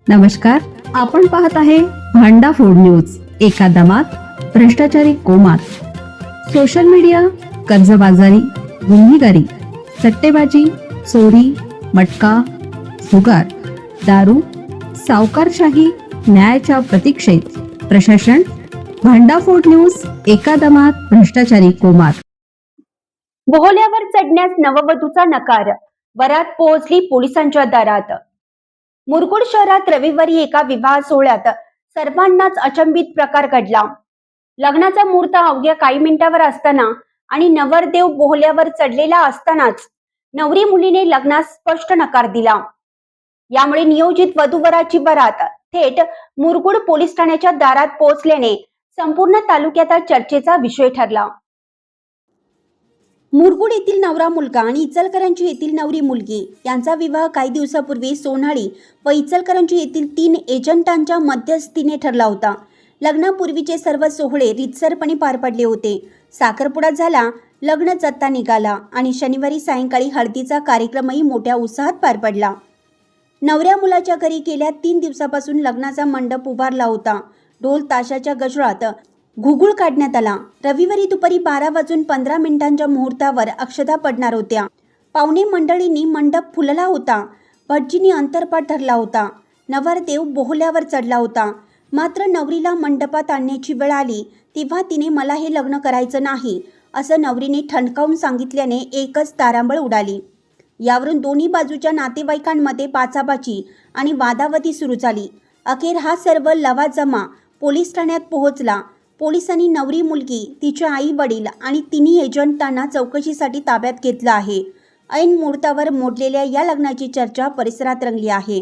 नमस्कार, आपण पाहत आहे भांडा फोड न्यूज. एका दमात भ्रष्टाचारी कोमात. सोशल मीडिया, कर्जबाजारी, गुन्हेगारी, सट्टेबाजी, चोरी, मटका, जुगार, दारू, सावकारशाही, न्यायाच्या प्रतीक्षेत प्रशासन. भांडाफोड न्यूज. एका दमात भ्रष्टाचारी कोमात. बोहल्यावर चढण्यास नववधूचा नकार. वरात पोहोचली पोलिसांच्या दारात. मुरगुड शहरात रविवारी एका विवाह सोहळ्यात सर्वांनाच अचंबित प्रकार घडला. लग्नाचा मुहूर्त अवघ्या काही मिनिटावर असताना आणि नवरदेव बोहल्यावर चढलेला असतानाच नवरी मुलीने लग्नास स्पष्ट नकार दिला. यामुळे नियोजित वधूवराची वरात थेट मुरगुड पोलीस ठाण्याच्या दारात पोहोचल्याने संपूर्ण तालुक्यात चर्चेचा विषय ठरला. मुरगुड येथील नवरा मुलगा आणि इचलकरंजी येथील नवरी मुलगी यांचा विवाह काही दिवसापूर्वी सोनाळी व इचलकरंजी येथील 3 एजंटांच्या मध्यस्थीने ठरला होता. लग्नापूर्वीचे सर्व सोहळे रीतसरपणे पार पडले होते. साखरपुडा झाला, लग्न जत्ता निघाला आणि शनिवारी सायंकाळी हळदीचा कार्यक्रमही मोठ्या उत्साहात पार पडला. नवऱ्या मुलाच्या घरी गेल्या 3 दिवसापासून लग्नाचा मंडप उभारला होता. ढोल ताशाच्या गजरात घुगुळ काढण्यात आला. रविवारी दुपारी 12:15 मुहूर्तावर अक्षता पडणार होत्या. पाहुणे मंडळींनी मंडप फुलला होता. भटजींनी अंतरपाट धरला होता. नवरदेव बोहल्यावर चढला होता. मात्र नवरीला मंडपात आणण्याची वेळ आली तेव्हा तिने मला हे लग्न करायचं नाही असं नवरीने ठणकावून सांगितल्याने एकच तारांबळ उडाली. यावरून दोन्ही बाजूच्या नातेवाईकांमध्ये पाचापाची आणि वादावादी सुरू झाली. अखेर हा सर्व लवाजमा पोलीस ठाण्यात पोहोचला. पोलिसांनी नवरी मुलगी, तिचे आई वडील आणि 3 एजंटांना चौकशीसाठी ताब्यात घेतलं आहे. ऐन मुहूर्तावर मोडलेल्या या लग्नाची चर्चा परिसरात रंगली आहे.